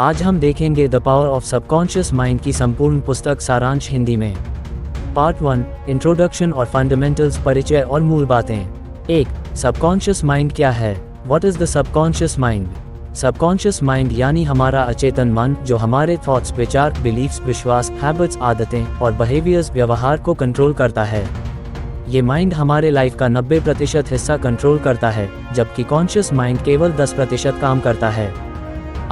आज हम देखेंगे the power of subconscious mind की संपूर्ण पुस्तक सारांश हिंदी में। पार्ट 1, इंट्रोडक्शन और फंडामेंटल्स, परिचय और मूल बातें। 1. सबकॉन्शियस माइंड क्या है? What is the subconscious mind? Subconscious mind यानी हमारा अचेतन मन, जो हमारे थॉट्स, विचार, बिलीफ्स, विश्वास, हैबिट्स, आदतें और बिहेवियर्स, व्यवहार को कंट्रोल करता है। ये माइंड हमारे लाइफ का 90% हिस्सा कंट्रोल करता है, जबकि कॉन्शियस माइंड केवल 10% काम करता है।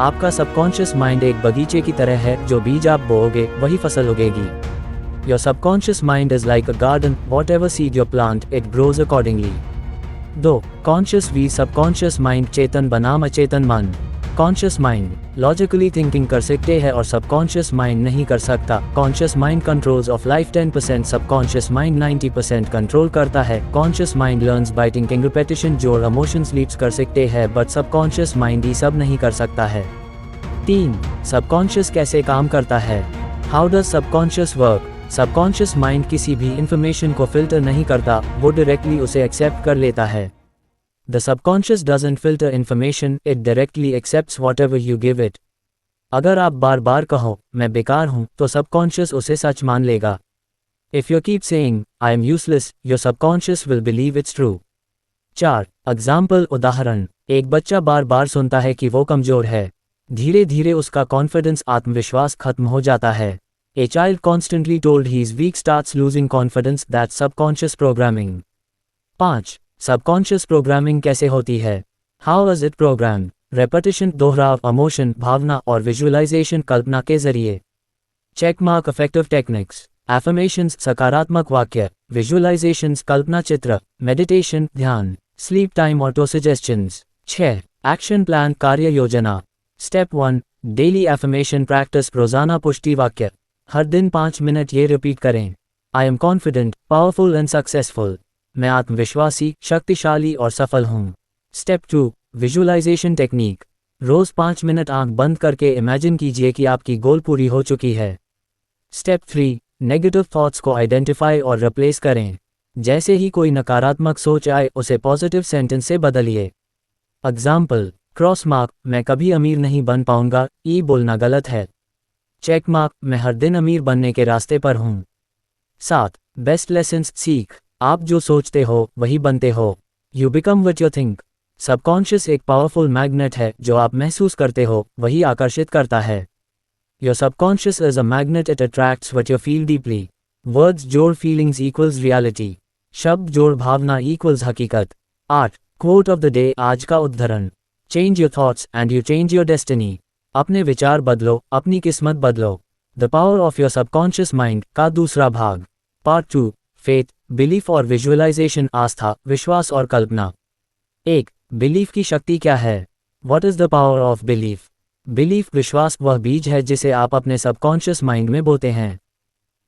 आपका सबकॉन्शियस माइंड एक बगीचे की तरह है, जो बीज आप बोओगे वही फसल उगेगी। Your subconscious mind is like a garden, whatever seed your plant it grows accordingly. 2. Conscious v subconscious mind, चेतन बनाम अचेतन मन। कॉन्शियस माइंड लॉजिकली थिंकिंग कर सकते हैं और सबकॉन्शियस माइंड नहीं कर सकता। Conscious mind controls of life 10%, subconscious mind 90% control करता है। Conscious mind learns by thinking, repetition, जोड़, इमोशंस लीड्स कर सकते हैं, बट सबकॉन्शियस माइंड ये सब नहीं कर सकता है। 3. सबकॉन्शियस कैसे काम करता है? How does subconscious work? Subconscious mind किसी भी इंफॉर्मेशन को फिल्टर नहीं करता, वो डायरेक्टली उसे एक्सेप्ट कर लेता है। The subconscious doesn't filter information, it directly accepts whatever you give it. अगर आप बार बार कहो मैं बेकार हूँ, तो सबकॉन्शियस उसे सच मान लेगा। If you keep saying I am useless, your subconscious will believe it's true. 4. Example, उदाहरण। एक बच्चा बार बार सुनता है कि वो कमजोर है। धीरे धीरे उसका कॉन्फिडेंस, आत्मविश्वास खत्म हो जाता है। A child constantly told he is weak starts losing confidence, that's subconscious programming. 5. Subconscious programming कैसे होती है? How is it program? Repetition, दोहराव, इमोशन, भावना और विजुअलाइजेशन, कल्पना के जरिए। Check mark effective techniques. Affirmations, सकारात्मक वाक्य। विजुअलाइजेशंस, कल्पना चित्र। मेडिटेशन, ध्यान। Sleep time, auto suggestions. 6. Action plan, कार्य योजना। स्टेप 1, डेली एफर्मेशन प्रैक्टिस, रोजाना पुष्टि वाक्य। हर दिन 5 मिनट ये रिपीट करें। I am confident, powerful and successful. मैं आत्मविश्वासी, शक्तिशाली और सफल हूँ। Step 2, visualisation technique. रोज 5 मिनट आंख बंद करके इमेजिन कीजिए कि आपकी गोल पूरी हो चुकी है। स्टेप 3, नेगेटिव थॉट्स को आइडेंटिफाई और रिप्लेस करें। जैसे ही कोई नकारात्मक सोच आए, उसे पॉजिटिव सेंटेंस से बदलिए। एग्जाम्पल, क्रॉस मार्क, मैं कभी अमीर नहीं बन पाऊंगा, ई बोलना गलत है। चेक मार्क, मैं हर दिन अमीर बनने के रास्ते पर हूँ। 7. बेस्ट लेसन्स, सीख। आप जो सोचते हो वही बनते हो। You become what you think. Subconscious एक पावरफुल मैग्नेट है, जो आप महसूस करते हो वही आकर्षित करता है। Your subconscious is a magnet, it attracts what you feel deeply. Words जोड़ फीलिंग्स इक्वल्स रियलिटी। शब्द जोड़ भावना इक्वल्स हकीकत। 8. क्वोट ऑफ द डे, आज का उद्धरण। Change your thoughts and you change your destiny. अपने विचार बदलो, अपनी किस्मत बदलो। The power of your subconscious mind का दूसरा भाग। पार्ट 2, फेथ, बिलीफ और विजुअलाइजेशन, आस्था, विश्वास और कल्पना। 1. बिलीफ की शक्ति क्या है? What is the power of belief? Belief, विश्वास, वह बीज है जिसे आप अपने सबकॉन्शियस माइंड में बोते हैं।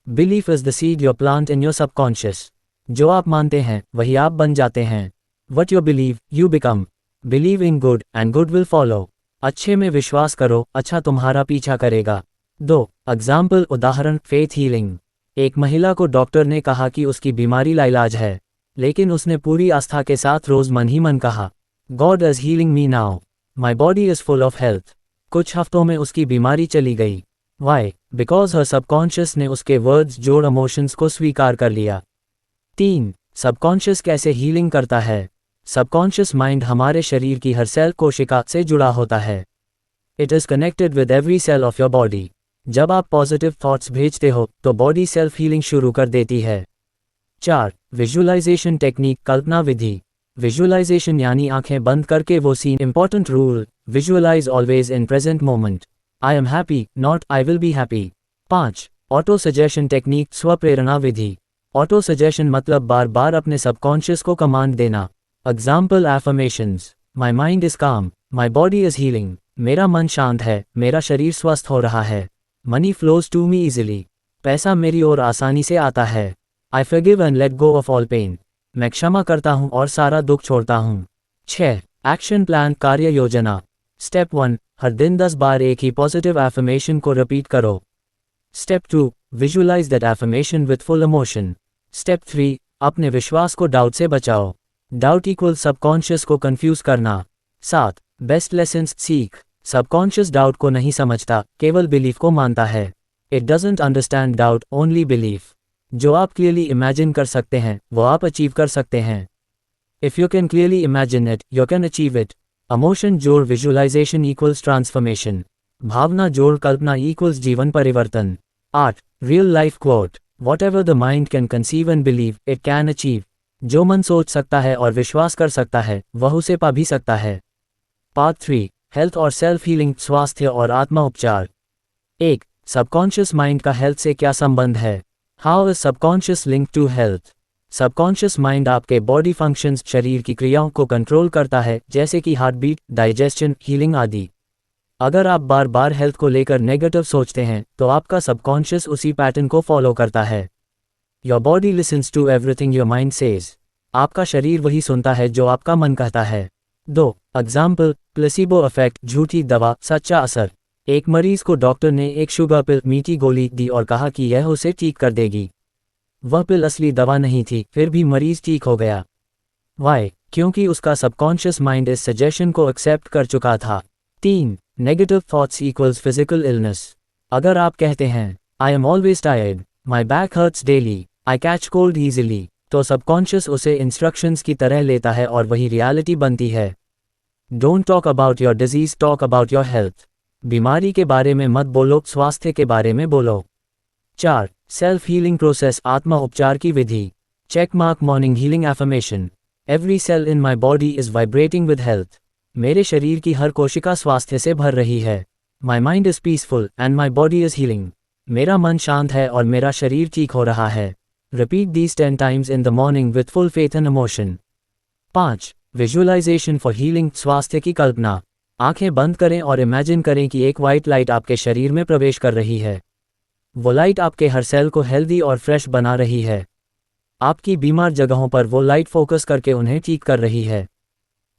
Belief is the seed your plant in your subconscious. जो आप मानते हैं वही आप बन जाते हैं। What you believe you become. Believe in good and good will follow. अच्छे में विश्वास करो, अच्छा तुम्हारा पीछा करेगा। 2. एग्जाम्पल, उदाहरण, फेथ हीलिंग। एक महिला को डॉक्टर ने कहा कि उसकी बीमारी लाइलाज है, लेकिन उसने पूरी आस्था के साथ रोज मन ही मन कहा, God is healing me now, my body is full of health. कुछ हफ्तों में उसकी बीमारी चली गई। वाई? बिकॉज हर सबकॉन्शियस ने उसके वर्ड्स जोड़ इमोशंस को स्वीकार कर लिया। 3. सबकॉन्शियस कैसे हीलिंग करता है? सबकॉन्शियस माइंड हमारे शरीर की हर सेल, कोशिका से जुड़ा होता है। It is connected with every cell of your body. जब आप पॉजिटिव थॉट्स भेजते हो तो बॉडी सेल्फ हीलिंग शुरू कर देती है। 4. विजुअलाइजेशन टेक्निक, कल्पना विधि। विजुअलाइजेशन यानी आंखें बंद करके वो scene. Important rule, visualise always in present moment. I am happy, not I will be happy. 5. Auto suggestion technique, स्वप्रेरणा विधि। ऑटो सजेशन मतलब बार बार अपने सबकॉन्शियस को कमांड देना। Example, affirmations, my mind is calm, my body is healing. मेरा मन शांत है, मेरा शरीर स्वस्थ हो रहा है। Money flows to me easily. पैसा मेरी ओर आसानी से आता है। I forgive and let go of all pain. मैं क्षमा करता हूँ और सारा दुख छोड़ता हूँ। 6. एक्शन प्लान, कार्य योजना। स्टेप 1, हर दिन 10 बार एक ही पॉजिटिव एफर्मेशन को रिपीट करो। Step 2, visualise that affirmation with full emotion. Step 3, अपने विश्वास को डाउट से बचाओ। डाउट इक्वल सबकॉन्शियस को कंफ्यूज करना। 7. बेस्ट लेसन्स, सीख। सबकॉन्शियस डाउट को नहीं समझता, केवल बिलीफ को मानता है। It doesn't understand doubt, only belief. जो आप क्लियरली इमेजिन कर सकते हैं वो आप अचीव कर सकते हैं। If you can clearly imagine it, you can achieve it. Emotion जोड़ विजुअलाइजेशन इक्वल्स ट्रांसफॉर्मेशन। भावना जोड़ कल्पना इक्वल्स जीवन परिवर्तन। 8. Real life quote. What ever the mind can conceive and believe, it can achieve. जो मन सोच सकता है और विश्वास कर सकता है वह उसे पा भी सकता है। पार्ट 3, हेल्थ और सेल्फ हीलिंग, स्वास्थ्य और आत्मा उपचार। 1. सबकॉन्शियस माइंड का हेल्थ से क्या संबंध है? How is subconscious link to health? Subconscious mind आपके बॉडी फंक्शंस, शरीर की क्रियाओं को कंट्रोल करता है, जैसे कि हार्ट बीट, डाइजेशन, हीलिंग आदि। अगर आप बार बार हेल्थ को लेकर नेगेटिव सोचते हैं तो आपका सबकॉन्शियस उसी पैटर्न को फॉलो करता है। Your body listens to everything your mind says. आपका शरीर वही सुनता है जो आपका मन कहता है। 2. एग्जाम्पल, प्लेसिबो इफेक्ट, झूठी दवा, सच्चा असर। एक मरीज को डॉक्टर ने एक शुगर पिल, मीठी गोली दी और कहा कि यह उसे ठीक कर देगी। वह पिल असली दवा नहीं थी, फिर भी मरीज ठीक हो गया। वाई? क्योंकि उसका सबकॉन्शियस माइंड इस सजेशन को एक्सेप्ट कर चुका था। 3. Negative thoughts equals physical illness. अगर आप कहते हैं I am always tired, my back hurts daily, I catch cold easily, तो सबकॉन्शियस उसे इंस्ट्रक्शंस की तरह लेता है और वही रियलिटी बनती है। Don't talk about your disease, talk about your health. बीमारी के बारे में मत बोलो, स्वास्थ्य के बारे में बोलो। 4. सेल्फ हीलिंग प्रोसेस, आत्मा उपचार की विधि। Check mark morning healing affirmation. Every cell in my body is vibrating with health. मेरे शरीर की हर कोशिका स्वास्थ्य से भर रही है। माई mind is peaceful and my body is healing. मेरा मन शांत है और मेरा शरीर ठीक हो रहा है। Repeat these 10 times in the morning with full faith and emotion. 5. Visualisation for healing, स्वास्थ्य की कल्पना। आंखें बंद करें और इमेजिन करें कि एक वाइट लाइट आपके शरीर में प्रवेश कर रही है। वो लाइट आपके हर सेल को हेल्दी और फ्रेश बना रही है। आपकी बीमार जगहों पर वो लाइट फोकस करके उन्हें ठीक कर रही है।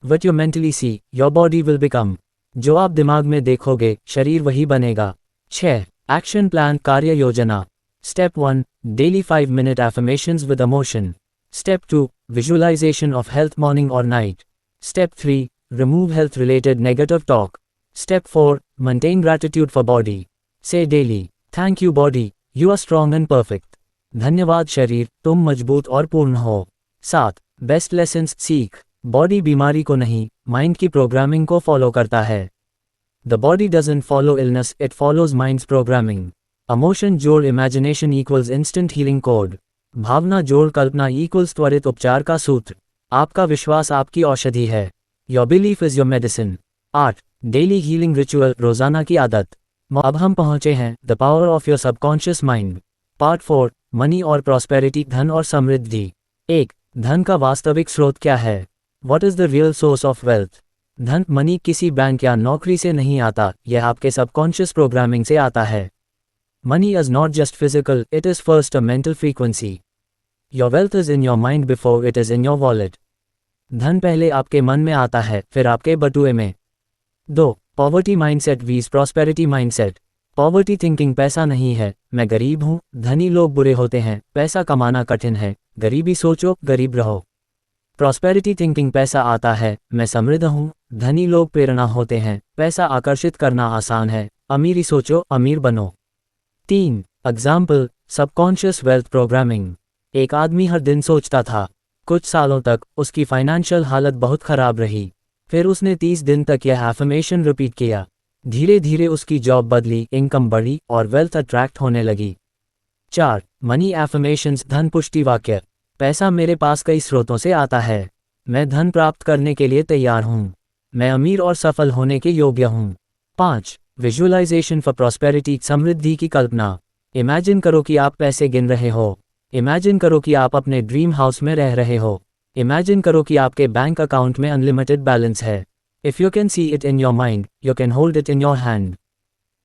What you mentally see, your body will become. जो आप दिमाग में देखोगे, शरीर वही बनेगा। 6. एक्शन प्लान, कार्य योजना। Step 1. Daily 5-minute affirmations with emotion. Step 2. Visualization of health morning or night. Step 3. Remove health-related negative talk. Step 4. Maintain gratitude for body. Say daily, thank you body, you are strong and perfect. धन्यवाद शरीर, तुम मजबूत और पूर्ण हो। 7. Best lessons, सीख। Body बीमारी को नहीं, माइंड की प्रोग्रामिंग को फॉलो करता है। The body doesn't follow illness, it follows mind's programming. Emotion जोड़ imagination equals instant healing code. भावना जोड़ कल्पना इक्वल्स त्वरित उपचार का सूत्र। आपका विश्वास आपकी औषधि है। Your belief is your medicine. 8. Daily healing ritual, रोजाना की आदत। अब हम पहुंचे हैं the power of your subconscious mind. Part 4, money और प्रॉस्पेरिटी, धन और समृद्धि। 1. धन का वास्तविक स्रोत क्या है? What is the real source of wealth? धन, मनी किसी बैंक या नौकरी से नहीं आता, यह आपके सबकॉन्शियस प्रोग्रामिंग से आता है। Money is not just physical, it is first a mental frequency. Your wealth is in your mind before it is in your wallet. धन पहले आपके मन में आता है, फिर आपके बटुए में। 2. Poverty mindset vs prosperity mindset. Poverty thinking, पैसा नहीं है, मैं गरीब हूँ, धनी लोग बुरे होते हैं, पैसा कमाना कठिन है, गरीबी सोचो, गरीब रहो। Prosperity thinking, पैसा आता है, मैं समृद्ध हूँ, धनी लोग प्रेरणा होते हैं, पैसा आकर्षित करना आसान है, अमीरी सोचो, अमीर बनो। 3. Example, subconscious wealth programming. एक आदमी हर दिन सोचता था। कुछ सालों तक उसकी फाइनेंशियल हालत बहुत खराब रही। फिर उसने 30 दिन तक यह एफर्मेशन रिपीट किया। धीरे धीरे उसकी जॉब बदली, इनकम बढ़ी और वेल्थ अट्रैक्ट होने लगी। 4. मनी एफर्मेशंस, धन पुष्टि वाक्य। पैसा मेरे पास कई स्रोतों से आता है। मैं धन प्राप्त करने के लिए तैयार हूँ। मैं अमीर और सफल होने के योग्य हूँ। 5. विजुअलाइजेशन फॉर प्रॉस्पेरिटी, समृद्धि की कल्पना। इमेजिन करो कि आप पैसे गिन रहे हो। इमेजिन करो कि आप अपने ड्रीम हाउस में रह रहे हो। इमेजिन करो कि आपके बैंक अकाउंट में अनलिमिटेड बैलेंस है। If you can see it in your mind, you can hold it in your hand.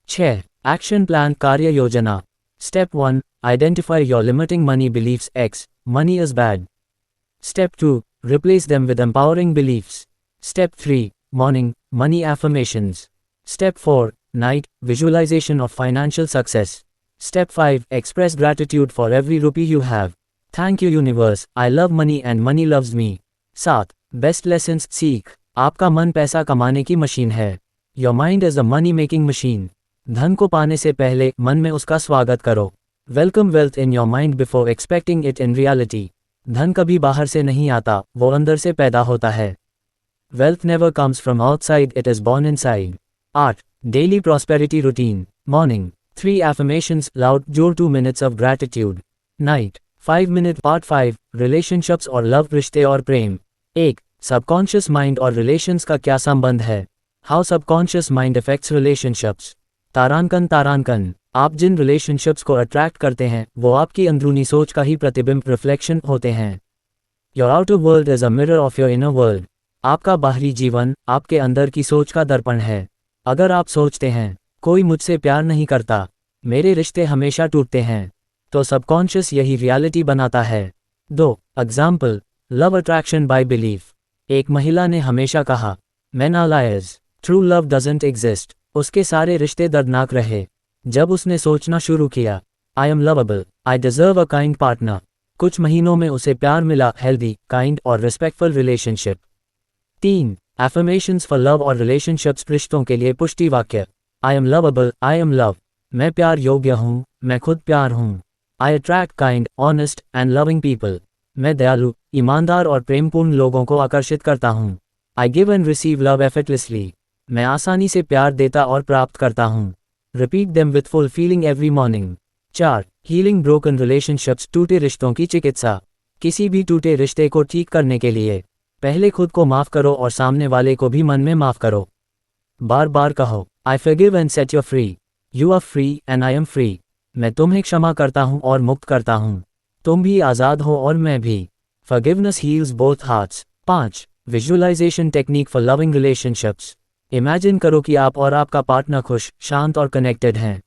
6. Action plan, कार्य योजना। Step 1. Identify your limiting money beliefs, X, money is bad. Step 2. Replace them with empowering beliefs. Step 3. Morning, money affirmations. Step 4. Night, visualization of financial success. Step 5. Express gratitude for every rupee you have. Thank you universe, I love money and money loves me. 7. Best lessons, सीख। आपका मन पैसा कमाने की machine है। Your mind is a money making machine. धन को पाने से पहले मन में उसका स्वागत करो। Welcome wealth in your mind before expecting it in reality. धन कभी बाहर से नहीं आता, वो अंदर से पैदा होता है। Wealth never comes from outside, it is born inside. 8. Daily prosperity routine. Morning 3 affirmations loud, जोड़ 2 minutes of gratitude। Night 5 minute। Part 5 relationships और लव, रिश्ते और प्रेम। 1. सबकॉन्शियस माइंड और रिलेशंस का क्या संबंध है? How subconscious mind affects relationships. तारांकन, आप जिन रिलेशनशिप्स को अट्रैक्ट करते हैं वो आपकी अंदरूनी सोच का ही प्रतिबिंब, रिफ्लेक्शन होते हैं। Your outer world is a mirror of your inner world. आपका बाहरी जीवन आपके अंदर की सोच का दर्पण है। अगर आप सोचते हैं कोई मुझसे प्यार नहीं करता, मेरे रिश्ते हमेशा टूटते हैं, तो सबकॉन्शियस यही रियलिटी बनाता है। 2. Example, love attraction by belief. एक महिला ने हमेशा कहा, men are liars, true love doesn't exist. उसके सारे रिश्ते दर्दनाक रहे। जब उसने सोचना शुरू किया, I am lovable, I deserve a kind partner, कुछ महीनों में उसे प्यार मिला, हेल्दी, काइंड और respectful relationship. 3. Affirmations for love और रिलेशनशिप्स, रिश्तों के लिए पुष्टि वाक्य। I am lovable, I am love, मैं प्यार योग्य हूँ, मैं खुद प्यार हूँ। I attract kind, honest and loving people, मैं दयालु, ईमानदार और प्रेमपूर्ण लोगों को आकर्षित करता हूँ। I give and receive love effortlessly, मैं आसानी से प्यार देता और प्राप्त करता हूँ। Repeat them with full feeling every morning. 4. Healing broken relationships, टूटे रिश्तों की चिकित्सा। किसी भी टूटे रिश्ते को ठीक करने के लिए पहले खुद को माफ करो और सामने वाले को भी मन में माफ करो। बार बार कहो, I forgive and set you free, you are free and I am free, मैं तुम्हें क्षमा करता हूँ और मुक्त करता हूँ, तुम भी आज़ाद हो और मैं भी। Forgiveness heals both hearts. 5. Visualisation technique for loving relationships. Imagine करो कि आप और आपका पार्टनर खुश, शांत और कनेक्टेड हैं।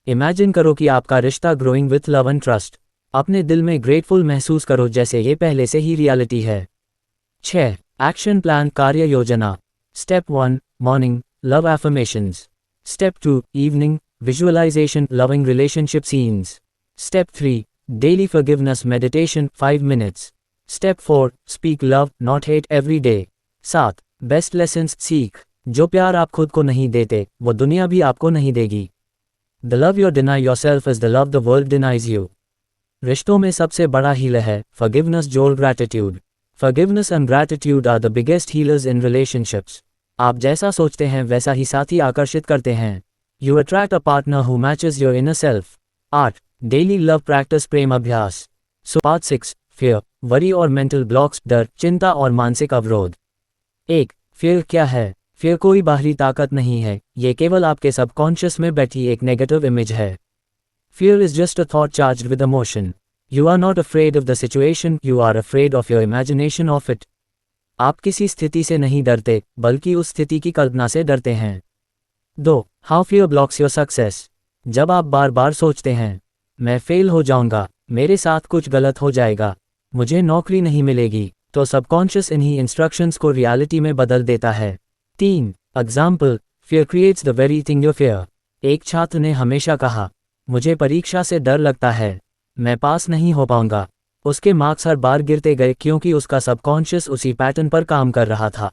इमेजिन करो कि आपका रिश्ता growing with love and trust. अपने दिल में ग्रेटफुल महसूस करो जैसे ये पहले से ही रियलिटी है। 6. एक्शन प्लान, कार्य योजना। Step 1 morning, love affirmations. Step 2 evening, visualisation, loving relationship scenes. Step 3 daily forgiveness meditation, 5 minutes। Step 4 speak love not hate every day. 7. Best lessons, सीख, जो प्यार आप खुद को नहीं देते वो दुनिया भी आपको नहीं देगी। The love you deny yourself is the love the world denies you. रिश्तों में सबसे बड़ा हील है फॉरगिवनेस जोड़ gratitude. Forgiveness and gratitude are the biggest healers in relationships. आप जैसा सोचते हैं वैसा ही साथी आकर्षित करते हैं। You attract a partner who matches your inner self. 8. Daily love practice, प्रेम अभ्यास। सो पार्ट 6 फियर, वरी और मेंटल ब्लॉक्स, डर, चिंता और मानसिक अवरोध। 1. फियर क्या है? फियर कोई बाहरी ताकत नहीं है, ये केवल आपके सबकॉन्शियस में बैठी एक नेगेटिव इमेज है। Fear is just a thought charged with emotion. You are not afraid of the situation, you are afraid of your imagination of it. आप किसी स्थिति से नहीं डरते बल्कि उस स्थिति की कल्पना से डरते हैं। 2. How fear blocks your success. जब आप बार बार सोचते हैं, मैं फेल हो जाऊंगा, मेरे साथ कुछ गलत हो जाएगा, मुझे नौकरी नहीं मिलेगी, तो सबकॉन्शियस इन्हीं इंस्ट्रक्शंस को रियलिटी में बदल देता है। 3. Example, fear creates the very thing you fear. एक छात्र ने हमेशा कहा, मुझे परीक्षा से डर लगता है, मैं पास नहीं हो पाऊंगा। उसके मार्क्स हर बार गिरते गए क्योंकि उसका सबकॉन्शियस उसी पैटर्न पर काम कर रहा था।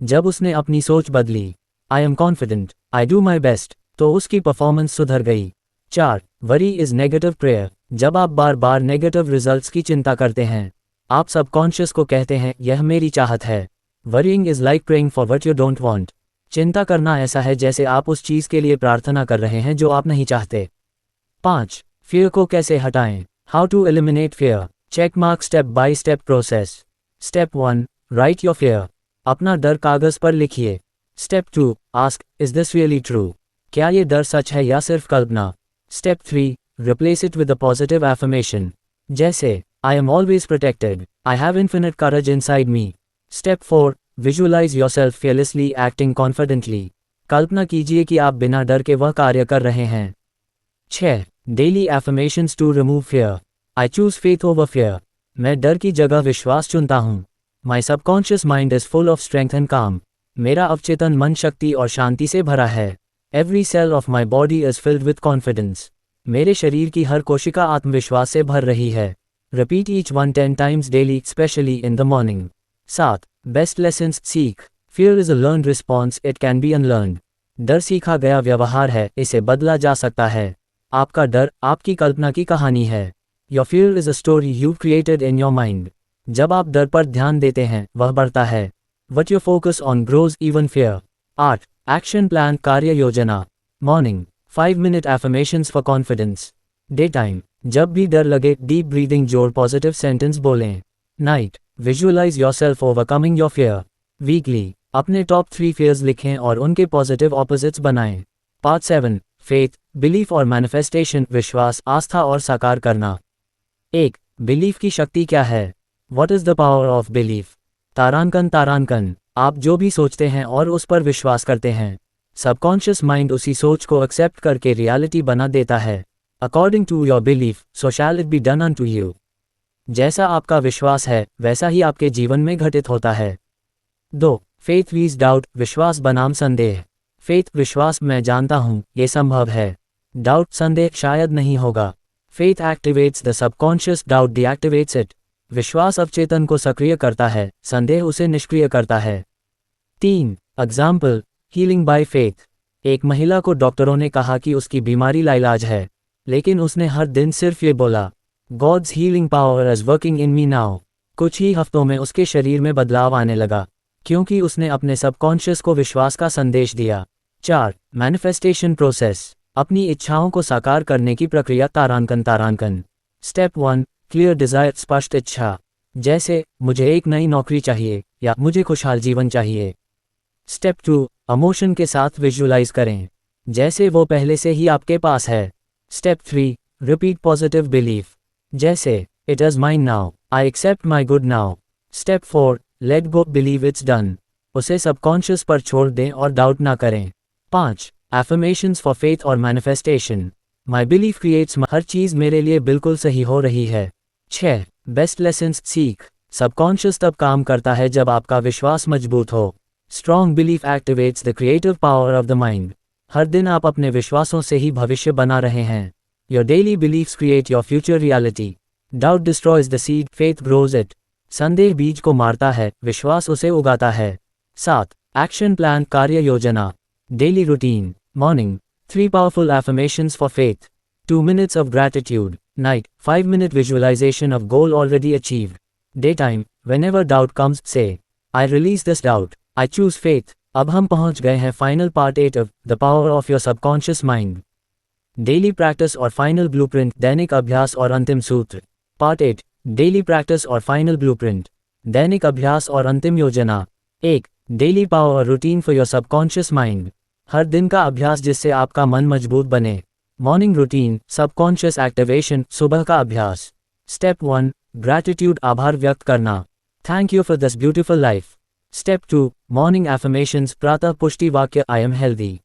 जब उसने अपनी सोच बदली, आई am confident, I do my best, तो उसकी परफॉर्मेंस सुधर गई। 4. Worry is negative prayer. जब आप बार बार नेगेटिव रिजल्ट्स की चिंता करते हैं, आप सबकॉन्शियस को कहते हैं यह मेरी चाहत है। Worrying is like praying for what you don't want. चिंता करना ऐसा है जैसे आप उस चीज के लिए प्रार्थना कर रहे हैं जो आप नहीं चाहते। 5. फियर को कैसे हटाएं? How to eliminate fear. Check mark step by step process. Step 1 write your fear. अपना डर कागज पर लिखिए। Step 2 ask, is this really true. क्या ये डर सच है या सिर्फ कल्पना। Step 3 replace it with a positive affirmation, जैसे I am always protected, I have infinite courage inside me. Step 4 visualise yourself fearlessly acting confidently. कल्पना कीजिए कि आप बिना डर के वह कार्य कर रहे हैं। 6 daily affirmations to remove fear. I choose faith over fear. मैं डर की जगह विश्वास चुनता हूँ। My subconscious mind is full of strength and calm. मेरा अवचेतन मन शक्ति और शांति से भरा है। Every cell of my body is filled with confidence. मेरे शरीर की हर कोशिका आत्मविश्वास से भर रही है। Repeat each 1 10 times daily, specially in the morning. 7 best lessons, सीख, Fear is a learned response, it can be unlearned. डर सीखा गया व्यवहार है, इसे बदला जा सकता है। आपका डर आपकी कल्पना की कहानी है। Your fear is a story you created in your mind. जब आप डर पर ध्यान देते हैं, वह बढ़ता है। What you focus on grows even fear. 8. Action plan कार्य योजना। Morning. 5-minute affirmations for confidence. Daytime. जब भी डर लगे, deep breathing जोड़ पॉजिटिव सेंटेंस बोलें। Night. Visualize yourself overcoming your fear. Weekly. अपने टॉप 3 fears लिखें और उनके पॉजिटिव ऑपोजिट्स बनाएं। Part 7. Faith, belief और manifestation विश्वास, आस्था और साकार करना। 1. बिलीफ की शक्ति क्या है? What is the power of belief? तारांकन आप जो भी सोचते हैं और उस पर विश्वास करते हैं, सबकॉन्शियस माइंड उसी सोच को एक्सेप्ट करके रियलिटी बना देता है। According to your belief, so shall it be done unto you. जैसा आपका विश्वास है, वैसा ही आपके जीवन में घटित होता है। 2. Faith vs doubt, विश्वास बनाम संदेह। Faith विश्वास, मैं जानता हूँ, ये संभव है। Doubt संदेह, शायद नहीं होगा। Faith activates the subconscious, doubt deactivates it. विश्वास अवचेतन को सक्रिय करता है, संदेह उसे निष्क्रिय करता है। 3. Example, healing by faith. एक महिला को डॉक्टरों ने कहा कि उसकी बीमारी लाइलाज है, लेकिन उसने हर दिन सिर्फ ये बोला, God's healing power is working in me now. कुछ ही हफ्तों में उसके शरीर में बदलाव आने लगा, क्योंकि उसने अपने सबकॉन्शियस को विश्वास का संदेश दिया। 4. मैनिफेस्टेशन प्रोसेस, अपनी इच्छाओं को साकार करने की प्रक्रिया। तारांकन। स्टेप 1. क्लियर डिजायर, स्पष्ट इच्छा, जैसे मुझे एक नई नौकरी चाहिए या मुझे खुशहाल जीवन चाहिए। स्टेप 2. इमोशन के साथ विजुअलाइज करें, जैसे वो पहले से ही आपके पास है। स्टेप 3. रिपीट पॉजिटिव बिलीफ, जैसे it is mine now, I accept my good now. Step 4. Let go, believe it's done, उसे सबकॉन्शियस पर छोड़ दें और डाउट ना करें। 5. एफर्मेशंस फॉर फेथ और मैनिफेस्टेशन, माई बिलीफ क्रिएट्स, हर चीज़ मेरे लिए बिल्कुल सही हो रही है। 6. बेस्ट लेसन्स, सीख, सबकॉन्शियस तब काम करता है जब आपका विश्वास मजबूत हो। Strong belief activates the creative power of the mind, हर दिन आप अपने विश्वासों से ही भविष्य बना रहे हैं। Your daily beliefs create your future reality. Doubt destroys the seed, faith grows it, संदेह बीज को मारता है, विश्वास उसे उगाता है। 7. एक्शन प्लान कार्य योजना। Daily routine, morning 3 powerful affirmations for faith, 2 minutes of gratitude, night 5-minute visualization of goal already achieved. Daytime, whenever doubt comes, say, I release this doubt, I choose faith. अब हम पहुंच गए हैं final part 8 of The Power of Your Subconscious Mind. Daily practice और final blueprint, दैनिक अभ्यास और अंतिम सूत्र। पार्ट 8, डेली प्रैक्टिस और फाइनल ब्लूप्रिंट, दैनिक अभ्यास और अंतिम योजना। 1. Daily power routine for your subconscious mind, हर दिन का अभ्यास जिससे आपका मन मजबूत बने। मॉर्निंग रूटीन, सबकॉन्शियस एक्टिवेशन, सुबह का अभ्यास। स्टेप 1, ग्रैटिट्यूड, आभार व्यक्त करना, thank you for this beautiful life. Step 2, morning affirmations, प्रातः पुष्टि वाक्य, I am healthy,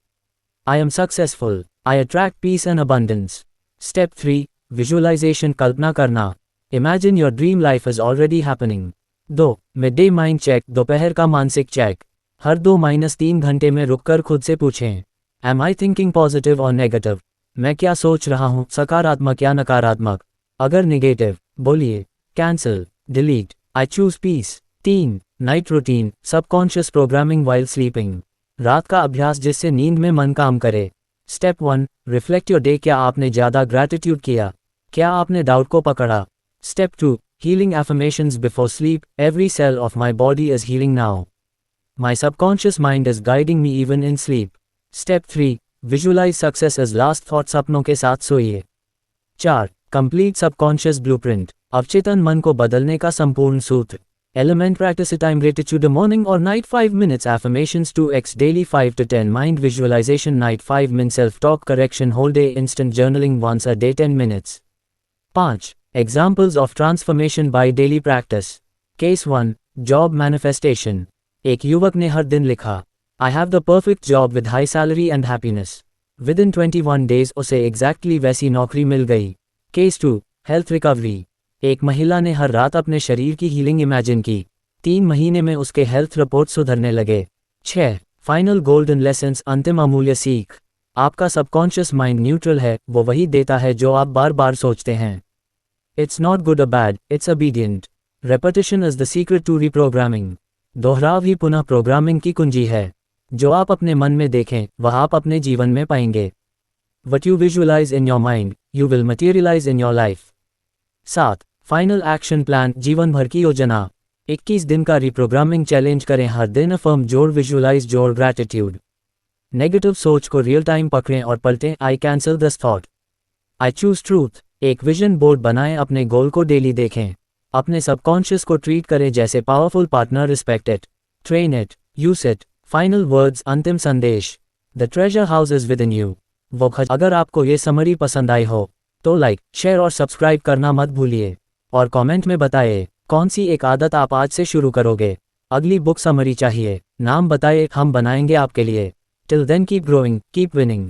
I am successful, I attract peace and abundance. Step 3, visualisation, कल्पना करना, imagine your dream life is already happening. 2. Midday mind check, दोपहर का मानसिक check, हर 2-3 घंटे में रुककर खुद से पूछें, एम आई थिंकिंग पॉजिटिव और नेगेटिव, मैं क्या सोच रहा हूँ, सकारात्मक या नकारात्मक। अगर नेगेटिव, बोलिए cancel, delete, I choose peace. 3. Night routine, subconscious programming while sleeping, रात का अभ्यास जिससे नींद में मन काम करे। स्टेप 1, रिफ्लेक्ट योर डे, क्या आपने ज़्यादा ग्रैटिट्यूड किया, क्या आपने डाउट को पकड़ा। Step 2, healing affirmations before sleep, every cell of my body is healing now, my subconscious mind is guiding me even in sleep. Step 3, visualize success as last thought, सपनों के साथ सोइए। 4. कंप्लीट सबकॉन्शियस ब्लूप्रिंट, अवचेतन मन को बदलने का संपूर्ण सूत्र। Element practice time, gratitude morning और night 5 minutes affirmations 2x daily 5 to 10 mind visualization night 5 min self talk correction whole day instant journaling once a day 10 minutes. 5. Examples of transformation by daily practice. Case 1, job manifestation. एक युवक ने हर दिन लिखा, I have the perfect job with high salary and happiness. Within 21 days उसे exactly वैसी नौकरी मिल गई। Case 2, health recovery. एक महिला ने हर रात अपने शरीर की हीलिंग इमेजिन की, 3 महीने में उसके हेल्थ रिपोर्ट सुधरने लगे। 6. फाइनल गोल्डन लेसन्स, अंतिम अमूल्य सीख, आपका सबकॉन्शियस माइंड न्यूट्रल है, वो वही देता है जो आप बार बार सोचते हैं। It's not good or bad, it's obedient. Repetition is the secret to reprogramming. दोहराव ही पुनः प्रोग्रामिंग की कुंजी है। जो आप अपने मन में देखें वह आप अपने जीवन में पाएंगे। What you visualize in your mind, you will materialize in your life. 7. Final action plan, जीवन भर की योजना। 21 दिन का रिप्रोग्रामिंग चैलेंज करें। हर दिन अफर्म जोड़, विजुअलाइज जोड़, ग्रैटिट्यूड। नेगेटिव सोच को रियल टाइम पकड़ें और पलटें। I cancel this thought, I choose truth. एक विजन बोर्ड बनाएं, अपने गोल को डेली देखें। अपने सबकॉन्शियस को ट्रीट करें जैसे powerful partner. Respect it, train it, use it. Final words, अंतिम संदेश। The treasure house is with in you. अगर आपको ये समरी पसंद आई हो तो लाइक, शेयर और सब्सक्राइब करना मत भूलिए। और कमेंट में बताइए कौन सी एक आदत आप आज से शुरू करोगे। अगली बुक समरी चाहिए, नाम बताइए, हम बनाएंगे आपके लिए। Till then keep growing, keep winning.